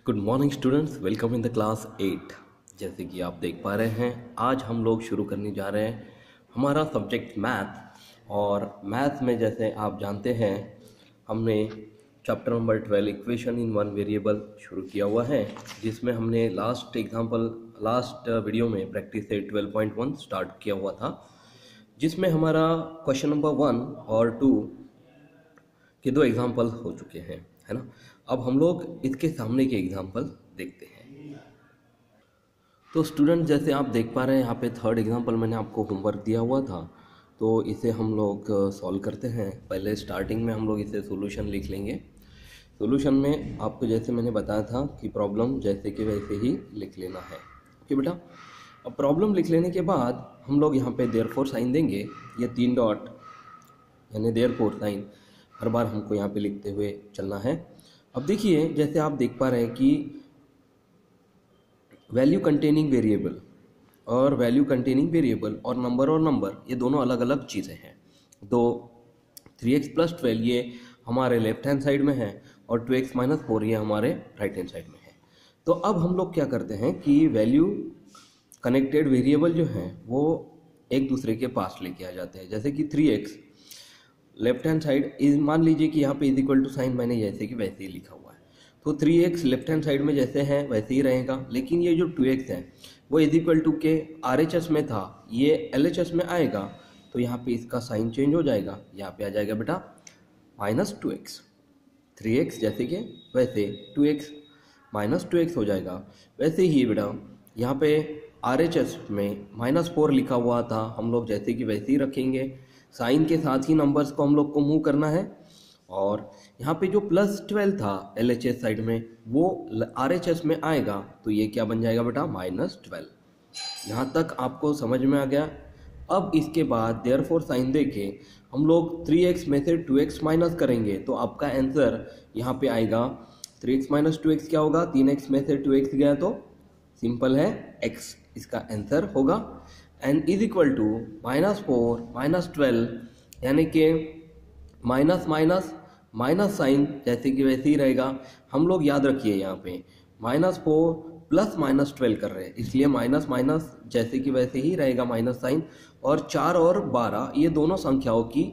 Good morning students, welcome in the class 8। जैसे कि आप देख पा रहे हैं, आज हम लोग शुरू करने जा रहे हैं हमारा सब्जेक्ट मैथ। और मैथ में जैसे आप जानते हैं, हमने chapter number 12 equation in one variable शुरू किया हुआ है, जिसमें हमने लास्ट वीडियो में प्रैक्टिस से 12.1 स्टार्ट किया हुआ था, जिसमें हमारा क्वेश्चन नंबर 1 और 2 के 2 एग्जाम्पल हो चुके हैं, है ना। अब हम लोग इसके सामने के एग्जाम्पल देखते हैं। तो स्टूडेंट, जैसे आप देख पा रहे हैं, यहाँ पे थर्ड एग्जाम्पल मैंने आपको होमवर्क दिया हुआ था, तो इसे हम लोग सॉल्व करते हैं। पहले स्टार्टिंग में हम लोग इसे सॉल्यूशन लिख लेंगे। सॉल्यूशन में आपको जैसे मैंने बताया था कि प्रॉब्लम जैसे कि वैसे ही लिख लेना है। ओके बेटा, अब प्रॉब्लम लिख लेने के बाद हम लोग यहाँ पे देयरफॉर साइन देंगे। ये 3 डॉट यानी देयरफॉर साइन हर बार हमको यहाँ पे लिखते हुए चलना है। अब देखिए, जैसे आप देख पा रहे हैं कि वैल्यू कंटेनिंग वेरिएबल और नंबर ये दोनों अलग अलग चीज़ें हैं। तो 3x + 12 ये हमारे लेफ्ट हैंड साइड में है और 2x - 4 ये हमारे राइट हैंड साइड में है। तो अब हम लोग क्या करते हैं कि वैल्यू कनेक्टेड वेरिएबल जो हैं वो एक दूसरे के पास लेके आ जाते हैं। जैसे कि 3x left hand side is, मान लीजिए कि यहाँ पे इज इक्वल टू साइन मैंने जैसे कि वैसे ही लिखा हुआ है, तो 3x लेफ्ट हैंड साइड में जैसे है वैसे ही रहेगा। लेकिन ये जो 2x है वो इज इक्वल टू के RHS में था, ये LHS में आएगा, तो यहाँ पे इसका साइन चेंज हो जाएगा। यहाँ पे आ जाएगा बेटा -2x। 3x जैसे कि वैसे 2x -2x हो जाएगा। वैसे ही बेटा यहाँ पे RHS में -4 लिखा हुआ था, हम लोग जैसे कि वैसे ही रखेंगे। साइन के साथ ही नंबर्स को हम लोग को मूव करना है। और यहाँ पे जो +12 था LHS साइड में वो RHS में आएगा, तो ये क्या बन जाएगा बेटा -12। यहाँ तक आपको समझ में आ गया। अब इसके बाद देयरफॉर साइन देके हम लोग 3x में से 2x माइनस करेंगे, तो आपका आंसर यहाँ पे आएगा 3x - 2x क्या होगा, 3x में से 2x गया तो सिंपल है x इसका आंसर होगा। एंड इज इक्वल टू -4 - 12 यानी कि माइनस साइन जैसे कि वैसे ही रहेगा। हम लोग याद रखिए यहाँ पे -4 + -12 कर रहे हैं, इसलिए माइनस जैसे कि वैसे ही रहेगा माइनस साइन। और 4 और 12 ये दोनों संख्याओं की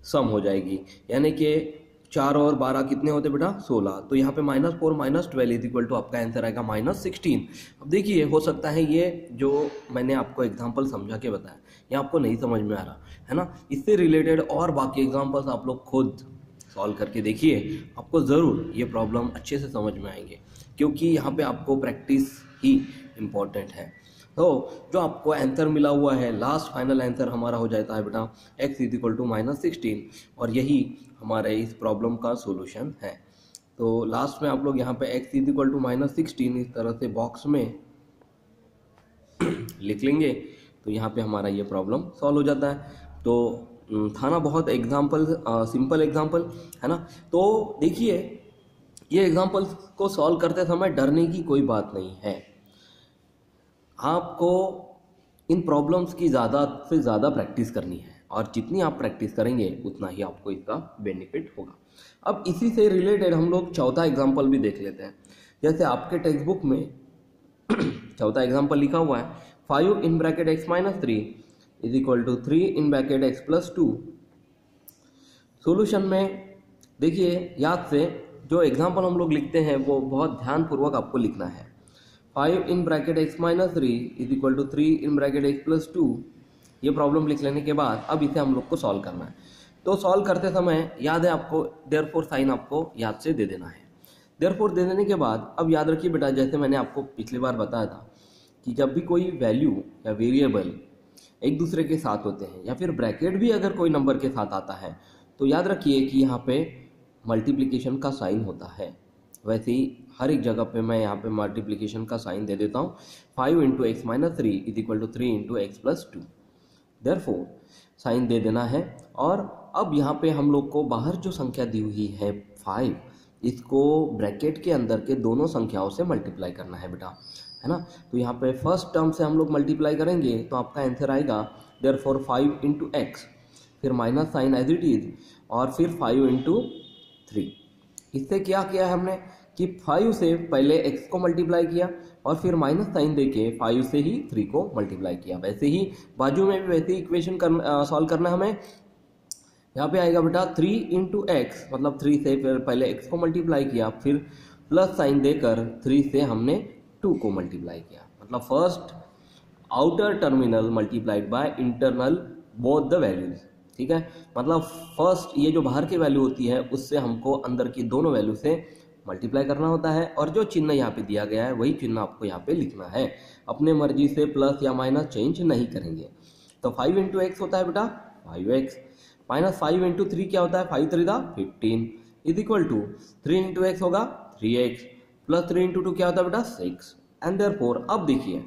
सम हो जाएगी, यानी कि 4 और 12 कितने होते बेटा 16। तो यहाँ पे -4 - 12 इज इक्वल टू आपका आंसर आएगा -16। अब देखिए, हो सकता है ये जो मैंने आपको एग्जांपल समझा के बताया ये आपको नहीं समझ में आ रहा है ना। इससे रिलेटेड और बाकी एग्जांपल्स आप लोग खुद सॉल्व करके देखिए, आपको ज़रूर ये प्रॉब्लम अच्छे से समझ में आएंगे, क्योंकि यहाँ पे आपको प्रैक्टिस ही इम्पोर्टेंट है। तो जो आपको आंसर मिला हुआ है, लास्ट फाइनल आंसर हमारा हो जाता है बेटा x = -16, और यही हमारे इस प्रॉब्लम का सॉल्यूशन है। तो लास्ट में आप लोग यहाँ पे x = -16 इस तरह से बॉक्स में लिख लेंगे, तो यहाँ पे हमारा ये प्रॉब्लम सॉल्व हो जाता है। तो था ना बहुत सिंपल एग्जाम्पल, है ना। तो देखिए, ये एग्जाम्पल को सॉल्व करते समय डरने की कोई बात नहीं है। आपको इन प्रॉब्लम्स की ज़्यादा से ज़्यादा प्रैक्टिस करनी है, और जितनी आप प्रैक्टिस करेंगे उतना ही आपको इसका बेनिफिट होगा। अब इसी से रिलेटेड हम लोग चौथा एग्जाम्पल भी देख लेते हैं। जैसे आपके टेक्स्ट बुक में चौथा एग्जाम्पल लिखा हुआ है 5 × x - 3 = 3 × x + 2। सॉल्यूशन में देखिए, याद से जो एग्जाम्पल हम लोग लिखते हैं वो बहुत ध्यानपूर्वक आपको लिखना है। 5 × x - 3 = 3 × x + 2। ये प्रॉब्लम लिख लेने के बाद अब इसे हम लोग को सॉल्व करना है। तो सॉल्व करते समय याद है आपको देयरफॉर साइन आपको याद से दे देना है। देयरफॉर दे देने के बाद अब याद रखिए बेटा, जैसे मैंने आपको पिछली बार बताया था कि जब भी कोई वैल्यू या वेरिएबल एक दूसरे के साथ होते हैं, या फिर ब्रैकेट भी अगर कोई नंबर के साथ आता है, तो याद रखिए कि यहाँ पे मल्टीप्लिकेशन का साइन होता है। वैसे ही हर एक जगह पे मैं यहाँ पे मल्टीप्लिकेशन का साइन दे देता हूँ। 5 × x - 3 = 3 × x + 2। देयरफॉर साइन दे देना है। और अब यहाँ पे हम लोग को बाहर जो संख्या दी हुई है 5, इसको ब्रैकेट के अंदर के दोनों संख्याओं से मल्टीप्लाई करना है बेटा, है ना। तो यहाँ पे फर्स्ट टर्म से हम लोग मल्टीप्लाई करेंगे, तो आपका आंसर आएगा देयरफॉर 5 × x, फिर minus sign as it is, और फिर 5 × 3। इससे क्या किया है हमने कि 5 से पहले x को मल्टीप्लाई किया और फिर माइनस साइन देके 5 से ही 3 को मल्टीप्लाई किया। वैसे ही बाजू में भी वैसे ही इक्वेशन सॉल्व करना है हमें। यहाँ पे आएगा बेटा 3 इंटू एक्स, मतलब 3 से फिर पहले x को मल्टीप्लाई किया, फिर प्लस साइन देकर 3 से हमने 2 को मल्टीप्लाई किया। मतलब first outer terminal multiplied by internal both the values. ठीक है, मतलब फर्स्ट ये जो बाहर की वैल्यू होती है उससे हमको अंदर की दोनों वैल्यू से मल्टीप्लाई करना होता है, और जो चिन्ह यहाँ पे दिया गया है वही चिन्ह आपको यहाँ पे लिखना है। अपने मर्जी से प्लस या माइनस चेंज नहीं करेंगे। तो 5 इंटू एक्स होता है बेटा 5x, माइनस 5 इंटू 3 क्या होता है 5 3 15 is equal to 3 into x होगा 3x, प्लस 3 इंटू 2 क्या होता है बेटा 6। एंड देयरफॉर अब देखिए,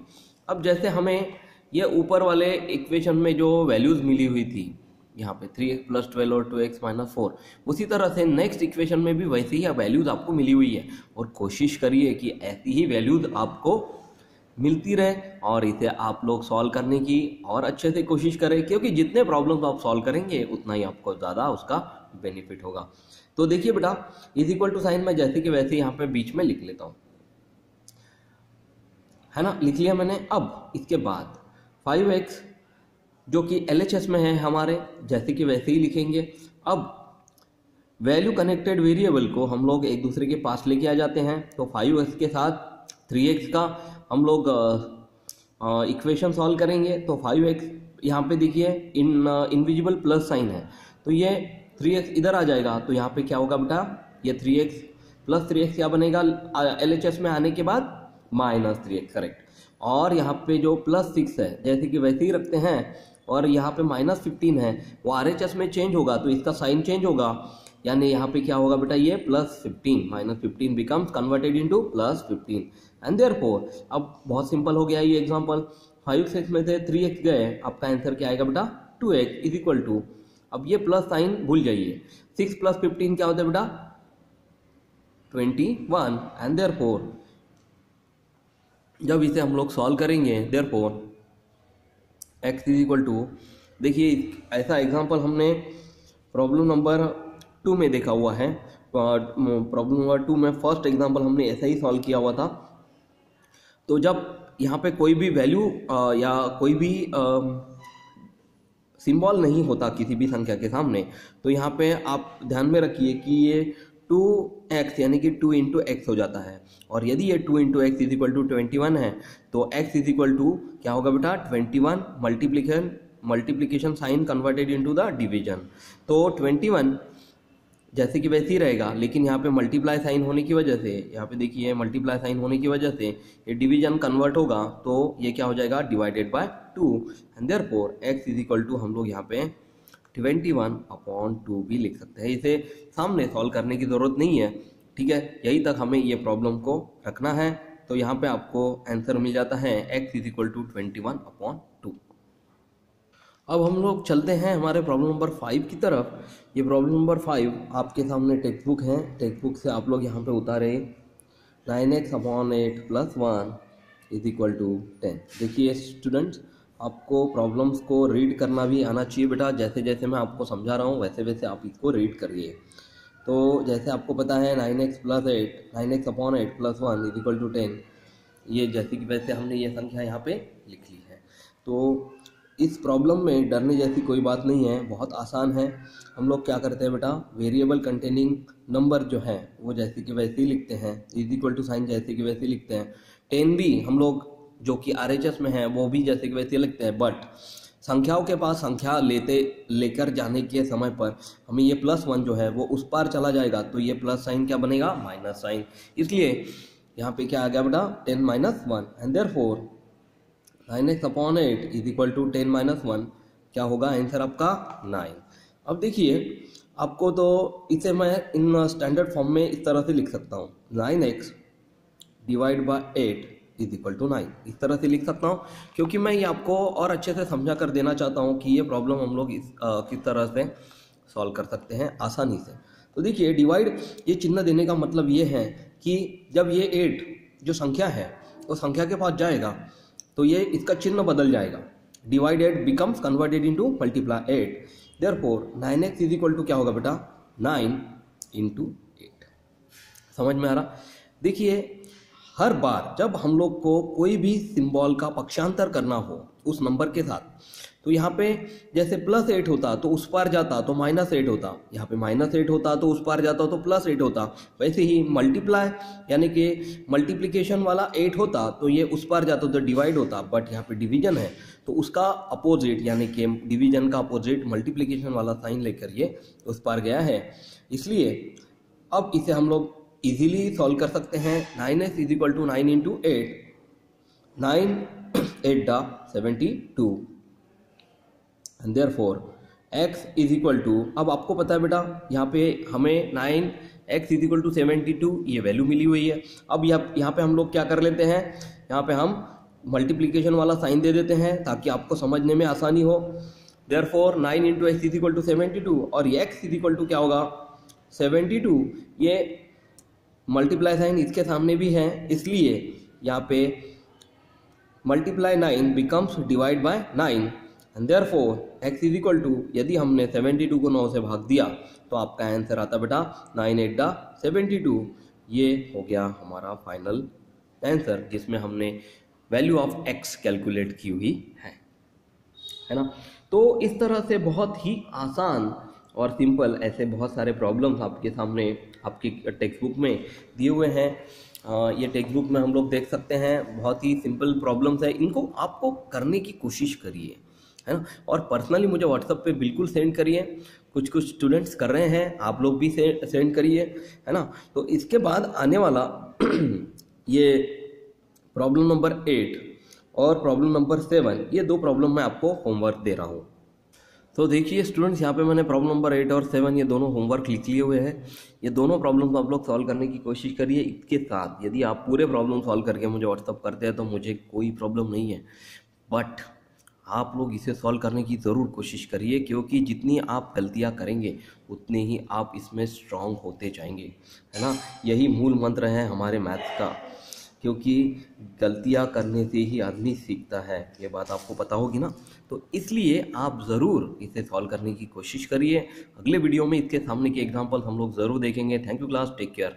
अब जैसे हमें ये ऊपर वाले इक्वेशन में जो वैल्यूज मिली हुई थी यहाँ पे 3x प्लस 12 और 2x माइनस 4, उसी तरह से नेक्स्ट इक्वेशन में भी वैसे ही वैल्यूज आपको मिली हुई है, और कोशिश करिए कि ऐसी ही वैल्यूज आपको मिलती रहे और इसे आप लोग सॉल्व करने की और अच्छे से कोशिश करें, क्योंकि जितने प्रॉब्लम्स आप सॉल्व करेंगे उतना ही आपको ज़्यादा उसका बेनिफिट होगा। तो देखिए बेटा इज इक्वल टू साइन मैं जैसे कि वैसे यहाँ पे बीच में लिख लेता हूँ, है ना, लिख लिया मैंने। अब इसके बाद 5x जो कि LHS में है हमारे, जैसे कि वैसे ही लिखेंगे। अब वैल्यू कनेक्टेड वेरिएबल को हम लोग एक दूसरे के पास लेके आ जाते हैं। तो 5x के साथ 3x का हम लोग इक्वेशन सॉल्व करेंगे। तो 5x यहाँ पे देखिए इनविजिबल प्लस साइन है, तो ये 3x इधर आ जाएगा, तो यहाँ पे क्या होगा बेटा ये 3x प्लस 3x क्या बनेगा LHS में आने के बाद माइनस 3x, करेक्ट। और यहाँ पे जो प्लस 6 है जैसे कि वैसे ही रखते हैं, और यहाँ पे माइनस 15 है वो RHS में चेंज होगा तो इसका साइन चेंज होगा, यानी यहाँ पे क्या होगा बेटा ये plus 15, minus 15 becomes converted into plus 15। And therefore अब बहुत सिंपल हो गया ये एग्जांपल, 5x में से 3x गए, आपका आंसर क्या आएगा बेटा 2x इज इक्वल टू, अब ये प्लस साइन भूल जाइए, 6 प्लस 15 क्या होता है बेटा 21। एंड देयरफॉर जब इसे हम लोग सॉल्व करेंगे therefore x is equal to, देखिए ऐसा एग्जांपल हमने प्रॉब्लम नंबर 2 में देखा हुआ है। प्रॉब्लम नंबर 2 में फर्स्ट एग्जांपल हमने ऐसा ही सॉल्व किया हुआ था। तो जब यहाँ पे कोई भी वैल्यू या कोई भी सिंबल नहीं होता किसी भी संख्या के सामने, तो यहाँ पे आप ध्यान में रखिए कि ये 2x यानी कि 2 इंटू एक्स हो जाता है, और यदि ये 2 into x is equal to 21 है तो x इज इक्वल टू क्या होगा बेटा 21 multiplication sign converted into the division. तो 21 जैसे कि वैसे ही रहेगा, लेकिन यहाँ पे मल्टीप्लाई साइन होने की वजह से, यहाँ पे देखिए मल्टीप्लाई साइन होने की वजह से ये डिवीजन कन्वर्ट होगा, तो ये क्या हो जाएगा divided by 2। And therefore x is equal to हम लोग यहाँ पे 21/2 भी लिख सकते हैं। इसे सामने सॉल्व करने की ज़रूरत नहीं है, ठीक है, यही तक हमें ये प्रॉब्लम को रखना है। तो यहाँ पे आपको आंसर मिल जाता है x इज इक्वल टू 21/2। अब हम लोग चलते हैं हमारे प्रॉब्लम नंबर 5 की तरफ। ये प्रॉब्लम नंबर 5 आपके सामने टेक्स्ट बुक है, टेक्स्ट बुक से आप लोग यहाँ पे उतारे 9x/8 + 1 इज इक्वल टू 10। देखिए स्टूडेंट्स, आपको प्रॉब्लम्स को रीड करना भी आना चाहिए बेटा, जैसे जैसे मैं आपको समझा रहा हूँ वैसे वैसे आप इसको रीड करिए। तो जैसे आपको पता है 9x/8 + 1 इज इक्वल टू 10, ये जैसे कि वैसे हमने ये संख्या यहाँ पे लिख ली है। तो इस प्रॉब्लम में डरने जैसी कोई बात नहीं है, बहुत आसान है। हम लोग क्या करते हैं बेटा, वेरिएबल कंटेनिंग नंबर जो है वो जैसे कि वैसे ही लिखते हैं, इज इक्वल टू साइन जैसे कि वैसे ही लिखते हैं। 10 भी हम लोग जो कि RHS में है वो भी जैसे कि वैसे लिखते हैं, बट संख्याओं के पास संख्या लेकर जाने के समय पर हमें ये +1 जो है वो उस पार चला जाएगा, तो ये प्लस साइन क्या बनेगा माइनस साइन, इसलिए यहाँ पे क्या आ गया बेटा 10 - 1। And therefore 9x/8 is equal to 10 - 1 क्या होगा आंसर आपका 9। अब देखिए आपको, तो इसे मैं इन स्टैंडर्ड फॉर्म में इस तरह से लिख सकता हूँ, 9x / 8 इज इक्वल टू 9, इस तरह से लिख सकता हूँ, क्योंकि मैं ये आपको और अच्छे से समझा कर देना चाहता हूँ कि ये प्रॉब्लम हम लोग किस तरह से सॉल्व कर सकते हैं आसानी से। तो देखिए डिवाइड, ये चिन्ह देने का मतलब ये है कि जब ये 8 जो संख्या है वो संख्या के पास जाएगा तो ये इसका चिन्ह बदल जाएगा, divided becomes converted into multiply 8। Therefore 9x is equal to क्या होगा बेटा 9 × 8। समझ में आ रहा? देखिए, हर बार जब हम लोग को कोई भी सिंबल का पक्षांतर करना हो उस नंबर के साथ, तो यहाँ पे जैसे +8 होता तो उस पार जाता तो -8 होता, यहाँ पे -8 होता तो उस पार जाता तो +8 होता। वैसे ही मल्टीप्लाई यानी कि मल्टीप्लिकेशन वाला 8 होता तो ये उस पार जाता तो डिवाइड होता, बट यहाँ पे डिवीजन है तो उसका अपोजिट यानी कि डिवीजन का अपोजिट मल्टीप्लिकेशन वाला साइन लेकर ये उस पार गया है। इसलिए अब इसे हम लोग इजीली सॉल्व कर सकते हैं। 9s = 9 × 8, 9 8 72 एंड देयरफॉर x = अब आपको पता है बेटा यहाँ पे हमें 9x = 72 ये वैल्यू मिली हुई है। अब यहाँ पे हम लोग क्या कर लेते हैं, यहाँ पे हम मल्टीप्लिकेशन वाला साइन दे देते हैं ताकि आपको समझने में आसानी हो। देयरफॉर 9 × x = 72 और ये x = क्या होगा 72, ये मल्टीप्लाई साइन इसके सामने भी है, इसलिए यहाँ पे multiply 9 becomes divide by 9 and therefore x = यदि हमने 72 को 9 से भाग दिया तो आपका आंसर आता बेटा 9 8 72। ये हो गया हमारा फाइनल आंसर जिसमें हमने वैल्यू ऑफ x कैलकुलेट की हुई है ना। तो इस तरह से बहुत ही आसान और सिंपल ऐसे बहुत सारे प्रॉब्लम्स आपके सामने आपकी टेक्स्ट बुक में दिए हुए हैं। ये टेक्स्ट बुक में हम लोग देख सकते हैं, बहुत ही सिंपल प्रॉब्लम्स है। इनको आपको करने की कोशिश करिए, है ना, और पर्सनली मुझे व्हाट्सएप पे बिल्कुल सेंड करिए। कुछ स्टूडेंट्स कर रहे हैं, आप लोग भी सेंड करिए, है ना। तो इसके बाद आने वाला ये प्रॉब्लम नंबर 8 और प्रॉब्लम नंबर 7, ये 2 प्रॉब्लम मैं आपको होमवर्क दे रहा हूँ। तो देखिए स्टूडेंट्स, यहाँ पे मैंने प्रॉब्लम नंबर 8 और 7 ये दोनों होमवर्क लिख लिए हुए हैं। ये दोनों प्रॉब्लम्स आप लोग सॉल्व करने की कोशिश करिए। इसके साथ यदि आप पूरे प्रॉब्लम सॉल्व करके मुझे व्हाट्सअप करते हैं तो मुझे कोई प्रॉब्लम नहीं है, बट आप लोग इसे सॉल्व करने की ज़रूर कोशिश करिए, क्योंकि जितनी आप गलतियाँ करेंगे उतने ही आप इसमें स्ट्रांग होते जाएंगे, है ना। यही मूल मंत्र है हमारे मैथ्स का, क्योंकि गलतियां करने से ही आदमी सीखता है, ये बात आपको पता होगी ना। तो इसलिए आप ज़रूर इसे सॉल्व करने की कोशिश करिए। अगले वीडियो में इसके सामने के एग्जांपल्स हम लोग ज़रूर देखेंगे। Thank you class, take care.